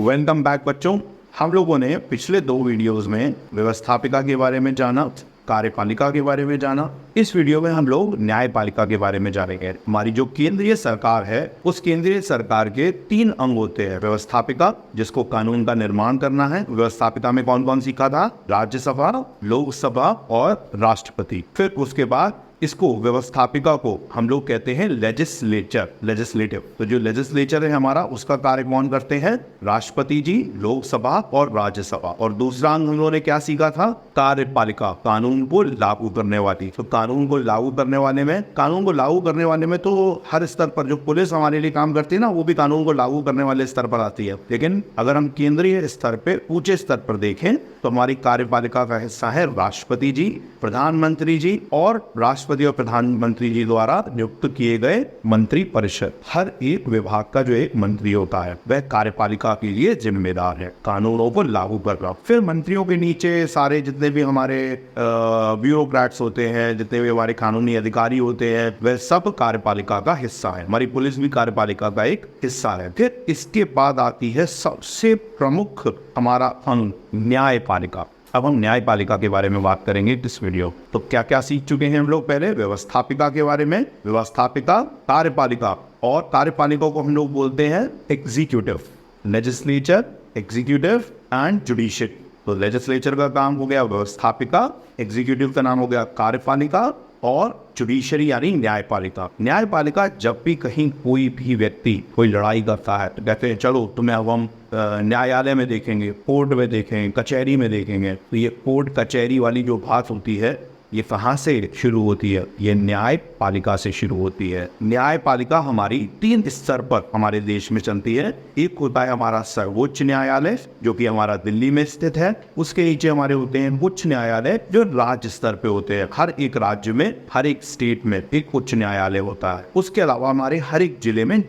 Welcome back बच्चों। हम लोगों ने पिछले 2 वीडियोस में व्यवस्थापिका के बारे में जाना, कार्यपालिका के बारे में जाना। इस वीडियो में हम लोग न्यायपालिका के बारे में जानेंगे। हमारी जो केंद्रीय सरकार है उस केंद्रीय सरकार के 3 अंग होते हैं। व्यवस्थापिका, जिसको कानून का निर्माण करना है। व्यवस्थापिका में कौन कौन सीखा था? राज्यसभा, लोकसभा और राष्ट्रपति। फिर उसके बाद इसको व्यवस्थापिका को हम लोग कहते हैं लेजिस्लेटिव। तो जो लेजिस्लेचर है हमारा, उसका कार्य कौन करते हैं? राष्ट्रपति जी, लोकसभा और राज्यसभा। और दूसरा अंग हम लोगों ने क्या सीखा था? कार्यपालिका, कानून को लागू करने वाली। तो कानून को लागू करने वाले में तो हर स्तर पर जो पुलिस हमारे लिए काम करती है ना, वो भी कानून को लागू करने वाले स्तर पर आती है। लेकिन अगर हम केंद्रीय स्तर पे, ऊंचे स्तर पर देखें तो हमारी कार्यपालिका का हिस्सा है राष्ट्रपति जी, प्रधानमंत्री जी और राष्ट्रपति और प्रधानमंत्री जी द्वारा नियुक्त किए गए मंत्री परिषद। हर एक विभाग का जो एक मंत्री होता है वह कार्यपालिका के लिए जिम्मेदार है, कानूनों को लागू कर रहा। फिर मंत्रियों के नीचे सारे जितने भी हमारे ब्यूरोक्रेट्स होते हैं, जितने भी हमारे कानूनी अधिकारी होते हैं, वह सब कार्यपालिका का हिस्सा है। हमारी पुलिस भी कार्यपालिका का एक हिस्सा है। फिर इसके बाद आती है सबसे प्रमुख हमारा अंग, न्यायपालिका। अब हम न्यायपालिका के बारे में बात करेंगे इस वीडियो। तो क्या क्या सीख चुके हैं हम लोग? पहले व्यवस्थापिका के बारे में, व्यवस्थापिका, कार्यपालिका, और कार्यपालिका को हम लोग बोलते हैं executive. Legislature, executive and judiciary. तो लेजिस्लेचर का काम हो गया व्यवस्थापिका, एग्जीक्यूटिव का नाम हो गया कार्यपालिका, और जुडिशरी यानी न्यायपालिका। न्यायपालिका जब भी कहीं कोई भी व्यक्ति कोई लड़ाई करता है तो कहते हैं चलो तुम्हें अब हम न्यायालय में देखेंगे, कोर्ट में देखेंगे, कचहरी में देखेंगे। तो ये कोर्ट कचहरी वाली जो बात होती है, ये कहाँ से शुरू होती है? ये न्यायपालिका से शुरू होती है। न्यायपालिका हमारी 3 स्तर पर हमारे देश में चलती है। एक होता है हमारा सर्वोच्च न्यायालय, जो कि हमारा दिल्ली में स्थित है। उसके नीचे हमारे होते हैं उच्च न्यायालय, जो राज्य स्तर पे होते हैं। हर एक राज्य में, हर एक स्टेट में एक उच्च न्यायालय होता है। उसके अलावा हमारे हर एक जिले में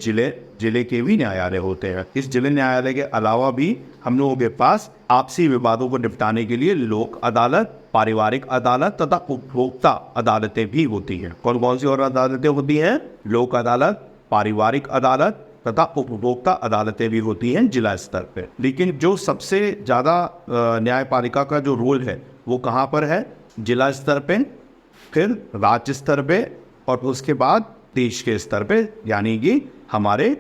जिले के भी न्यायालय होते हैं। इस जिले न्यायालय के अलावा भी हम लोगों के पास आपसी विवादों को निपटाने के लिए लोक अदालत, पारिवारिक अदालत तथा उपभोक्ता अदालतें भी होती हैं। कौन कौन सी और अदालतें होती हैं? लोक अदालत, पारिवारिक अदालत तथा उपभोक्ता अदालतें भी होती हैं जिला स्तर पे। लेकिन जो सबसे ज़्यादा न्यायपालिका का जो रोल है वो कहाँ पर है? जिला स्तर पे, फिर राज्य स्तर पे, और उसके बाद देश के स्तर पे, यानी कि हमारे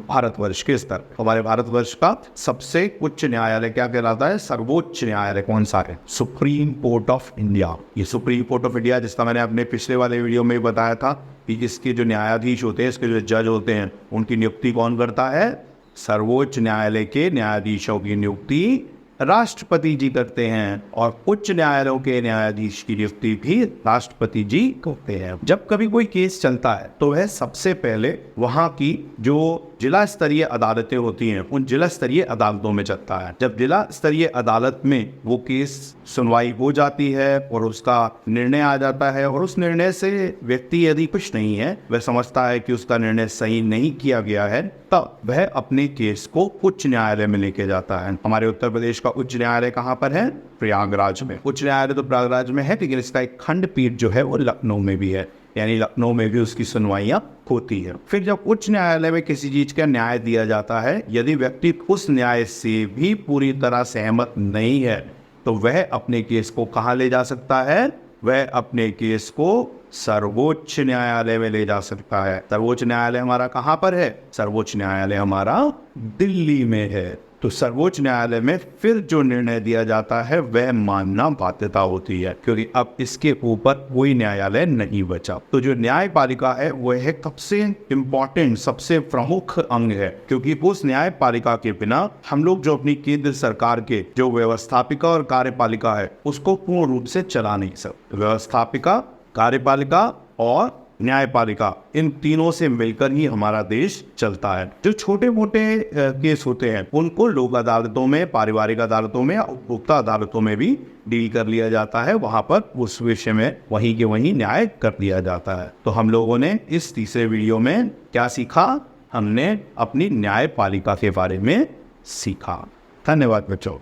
भारतवर्ष के स्तर। हमारे भारतवर्ष का सबसे उच्च न्यायालय क्या कहलाता है? सर्वोच्च न्यायालय कौन सा है? Supreme court of India. ये सुप्रीम कोर्ट ऑफ इंडिया, जिसका मैंने अपने पिछले वाले वीडियो में बताया था कि इसके जो न्यायाधीश होते हैं, इसके जो जज होते हैं, उनकी नियुक्ति कौन करता है? सर्वोच्च न्यायालय के न्यायाधीशों की नियुक्ति राष्ट्रपति जी करते हैं, और उच्च न्यायालयों के न्यायाधीश की नियुक्ति भी राष्ट्रपति जी करते हैं। जब कभी कोई केस चलता है तो वह सबसे पहले वहाँ की जो जिला स्तरीय अदालतें होती हैं, उन जिला स्तरीय अदालतों में चलता है। जब जिला स्तरीय अदालत में वो केस सुनवाई हो जाती है और उसका निर्णय आ जाता है, और उस निर्णय से व्यक्ति यदि खुश नहीं है, वह समझता है कि उसका निर्णय सही नहीं किया गया है, तब वह अपने केस को उच्च न्यायालय में लेके जाता है। हमारे उत्तर प्रदेश का उच्च न्यायालय कहाँ पर है? प्रयागराज में। उच्च न्यायालय तो प्रयागराज में है, लेकिन इसका एक खंडपीठ जो है वो लखनऊ में भी है, यानी लखनऊ में भी उसकी सुनवाइयाँ होती है। फिर जब उच्च न्यायालय में किसी चीज का न्याय दिया जाता है, यदि व्यक्ति उस न्याय से भी पूरी तरह सहमत नहीं है तो वह अपने केस को कहाँ ले जा सकता है? वह अपने केस को सर्वोच्च न्यायालय में ले जा सकता है। सर्वोच्च न्यायालय हमारा कहाँ पर है? सर्वोच्च न्यायालय हमारा दिल्ली में है। तो सर्वोच्च न्यायालय में फिर जो निर्णय दिया जाता है वह मानना बाध्यता होती है, क्योंकि अब इसके ऊपर कोई न्यायालय नहीं बचा। तो जो न्यायपालिका है वह है सबसे इम्पोर्टेंट, सबसे प्रमुख अंग है, क्योंकि उस न्यायपालिका के बिना हम लोग जो अपनी केंद्र सरकार के जो व्यवस्थापिका और कार्यपालिका है उसको पूर्ण रूप से चला नहीं सकते। व्यवस्थापिका, कार्यपालिका और न्यायपालिका, इन तीनों से मिलकर ही हमारा देश चलता है। जो छोटे मोटे केस होते हैं उनको लोक अदालतों में, पारिवारिक अदालतों में या उपभोक्ता अदालतों में भी डील कर लिया जाता है। वहां पर उस विषय में वहीं के वहीं न्याय कर दिया जाता है। तो हम लोगों ने इस तीसरे वीडियो में क्या सीखा? हमने अपनी न्यायपालिका के बारे में सीखा। धन्यवाद बच्चों।